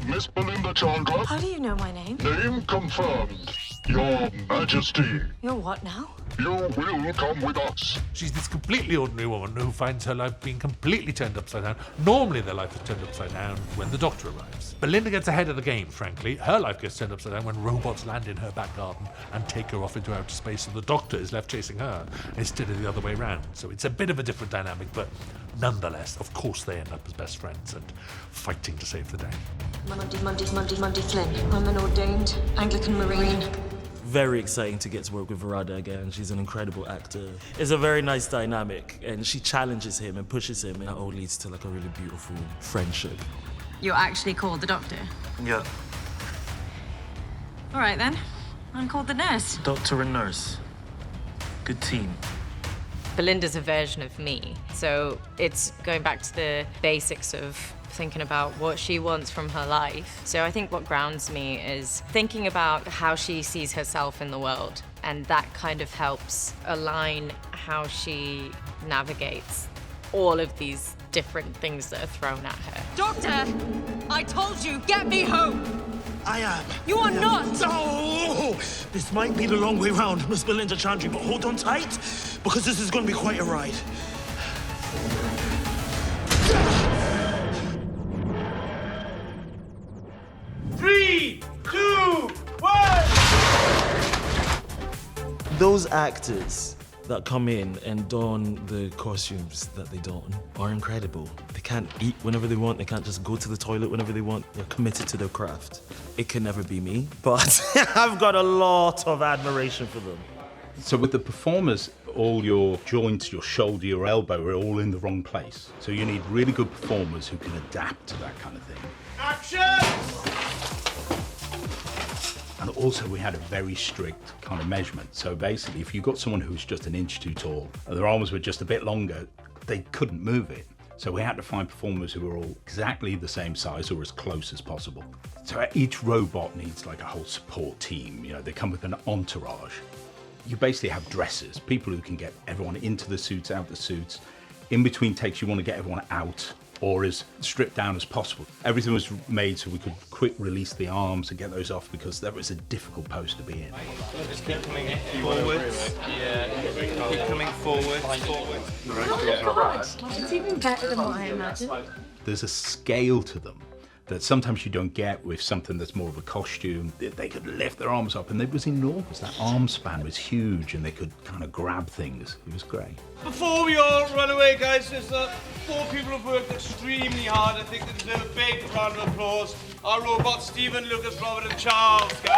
Miss Belinda Chandra. How do you know my name? Name confirmed. Your Majesty. You're what now? You will come with us. She's this completely ordinary woman who finds her life being completely turned upside down. Normally their life is turned upside down when the Doctor arrives. Belinda gets ahead of the game, frankly. Her life gets turned upside down when robots land in her back garden and take her off into outer space, and the Doctor is left chasing her instead of the other way round. So it's a bit of a different dynamic, but nonetheless, of course they end up as best friends and fighting to save the day. Monday Flynn. I'm an ordained Anglican Marine. Very exciting to get to work with Varada again. She's an incredible actor. It's a very nice dynamic, and she challenges him and pushes him, and that all leads to like a really beautiful friendship. You're actually called the Doctor? Yeah. All right then. I'm called the Nurse. Doctor and nurse. Good team. Belinda's a version of me, so it's going back to the basics of thinking about what she wants from her life. So I think what grounds me is thinking about how she sees herself in the world, and that kind of helps align how she navigates all of these different things that are thrown at her. Doctor! I told you, get me home! I am. You are not! No! This might be the long way round, Miss Belinda Chandra, but hold on tight, because this is going to be quite a ride. Those actors that come in and don the costumes that they don are incredible. They can't eat whenever they want, they can't just go to the toilet whenever they want. They're committed to their craft. It can never be me, but I've got a lot of admiration for them. So with the performers, all your joints, your shoulder, your elbow are all in the wrong place. So you need really good performers who can adapt to that kind of thing. Action! And also we had a very strict kind of measurement. So basically, if you got someone who's just an inch too tall, and their arms were just a bit longer, they couldn't move it. So we had to find performers who were all exactly the same size or as close as possible. So each robot needs like a whole support team. You know, they come with an entourage. You basically have dressers, people who can get everyone into the suits, out the suits. In between takes, you want to get everyone out or as stripped down as possible. Everything was made so we could quick release the arms and get those off, because that was a difficult pose to be in. Just keep coming forwards. Yeah, keep coming forwards. It's even better than what I imagined. There's a scale to them that sometimes you don't get with something that's more of a costume. They could lift their arms up, and it was enormous. That arm span was huge, and they could kind of grab things. It was great. Before we all run away, guys, there's 4 people who've worked extremely hard. I think they deserve a big round of applause. Our robots, Stephen, Lucas, Robert, and Charles, guys.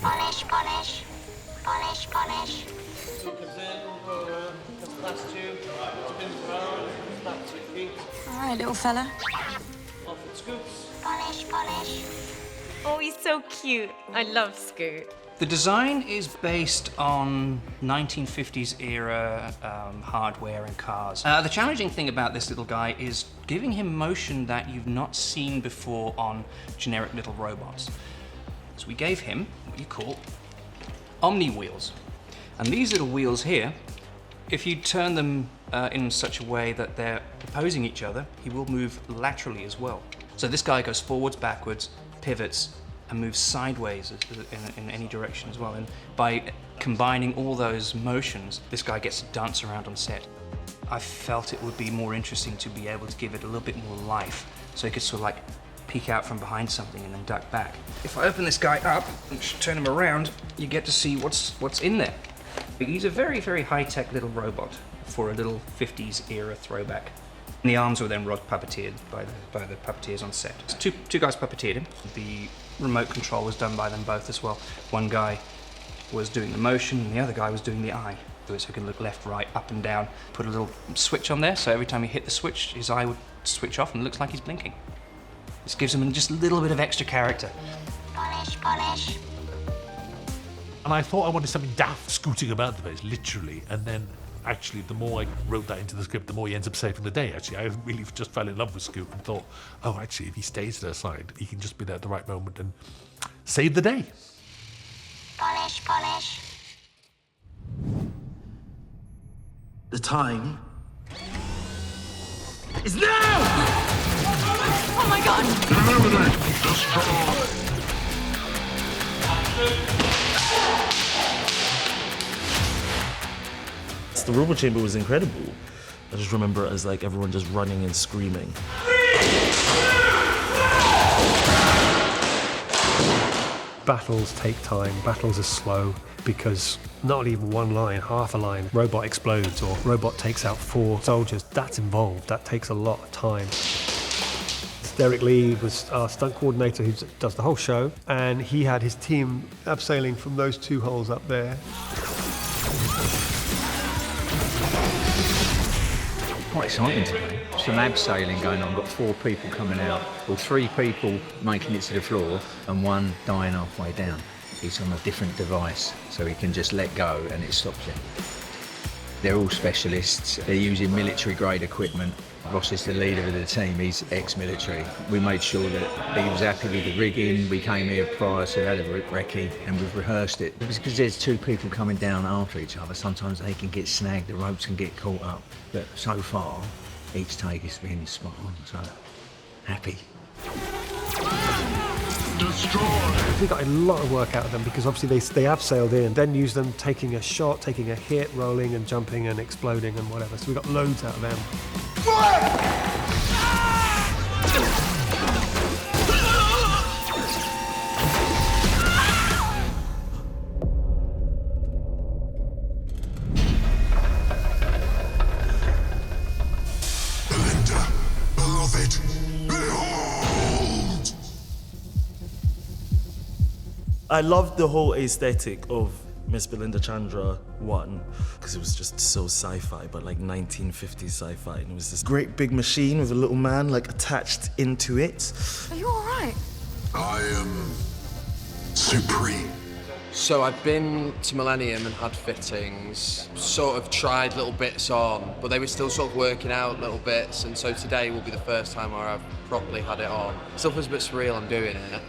Polish, polish, polish, polish. All right, little fella. Polish, polish. Oh, he's so cute. I love Scoot. The design is based on 1950s era hardware and cars. The challenging thing about this little guy is giving him motion that you've not seen before on generic little robots. So we gave him what you call omni wheels. And these little wheels here, if you turn them in such a way that they're opposing each other, he will move laterally as well. So this guy goes forwards, backwards, pivots, and moves sideways in any direction as well. And by combining all those motions, this guy gets to dance around on set. I felt it would be more interesting to be able to give it a little bit more life, so he could sort of like peek out from behind something and then duck back. If I open this guy up and turn him around, you get to see what's in there. He's a very, very high-tech little robot for a little 50s era throwback. And the arms were then rod puppeteered by the puppeteers on set. So two guys puppeteered him. The remote control was done by them both as well. One guy was doing the motion, and the other guy was doing the eye. So he can look left, right, up and down. Put a little switch on there, so every time he hit the switch, his eye would switch off and it looks like he's blinking. This gives him just a little bit of extra character. Polish, polish. And I thought I wanted something daft scooting about the place, literally, and then actually the more I wrote that into the script, the more he ends up saving the day. Actually, I really just fell in love with Scoot and thought, oh, actually, if he stays at her side, he can just be there at the right moment and save the day. Polish, polish. The time is now! Oh my god! Eliminate! Destroy! The robo chamber was incredible. I just remember it as like everyone just running and screaming. Battles take time, battles are slow, because not even one line, half a line, robot explodes or robot takes out 4 soldiers. That's involved, that takes a lot of time. Derek Lee was our stunt coordinator who does the whole show, and he had his team abseiling from those 2 holes up there. Quite exciting today. Some abseiling going on. Got 4 people coming out, or 3 people making it to the floor, and 1 dying halfway down. He's on a different device, so he can just let go and it stops him. They're all specialists. They're using military-grade equipment. Ross is the leader of the team. He's ex-military. We made sure that he was happy with the rigging. We came here prior to that recce and we've rehearsed it. Because there's 2 people coming down after each other, sometimes they can get snagged, the ropes can get caught up. But so far, each take has been spot on, so happy. Destroy! We got a lot of work out of them because obviously they abseiled in and then used them taking a shot, taking a hit, rolling and jumping and exploding and whatever. So we got loads out of them. Belinda, beloved, behold! I loved the whole aesthetic of Miss Belinda Chandra 1 because it was just so sci-fi, but like 1950s sci-fi, and it was this great big machine with a little man like attached into it. Are you all right? I am supreme. So I've been to Millennium and had fittings, sort of tried little bits on, but they were still sort of working out little bits, and so today will be the first time where I've properly had it on. Still feels a bit surreal I'm doing it.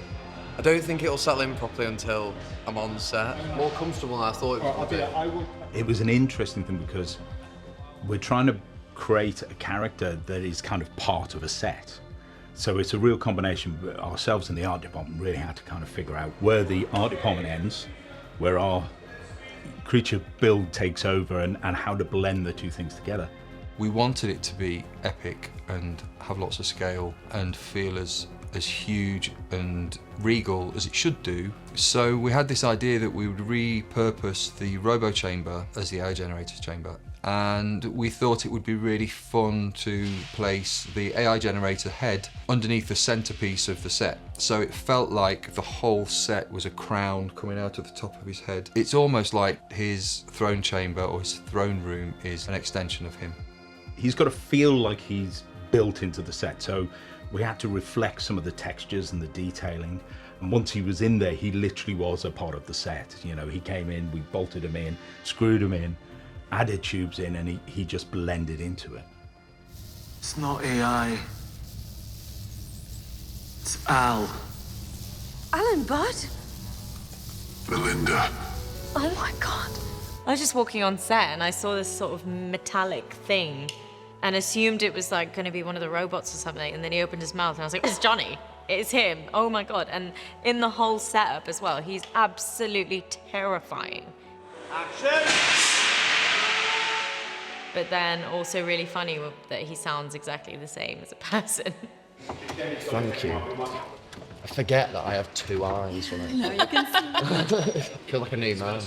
I don't think it'll settle in properly until I'm on set. More comfortable than I thought it would be. It was an interesting thing because we're trying to create a character that is kind of part of a set. So it's a real combination. Ourselves and the art department really had to kind of figure out where the art department ends, where our creature build takes over, and how to blend the 2 things together. We wanted it to be epic and have lots of scale and feel as huge and regal as it should do. So we had this idea that we would repurpose the robo chamber as the air generator chamber. And we thought it would be really fun to place the AI generator head underneath the centerpiece of the set. So it felt like the whole set was a crown coming out of the top of his head. It's almost like his throne chamber or his throne room is an extension of him. He's got to feel like he's built into the set. So we had to reflect some of the textures and the detailing. And once he was in there, he literally was a part of the set. You know, he came in, we bolted him in, screwed him in, added tubes in, and he just blended into it. It's not AI. It's Al. Alan Budd? Belinda. Oh my god. I was just walking on set and I saw this sort of metallic thing and assumed it was like going to be one of the robots or something, and then he opened his mouth and I was like, it's Johnny. It's him. Oh my god. And in the whole setup as well, he's absolutely terrifying. Action! But then also really funny that he sounds exactly the same as a person. Thank you. I forget that I have 2 eyes when I... No, you can see. I feel like a new man.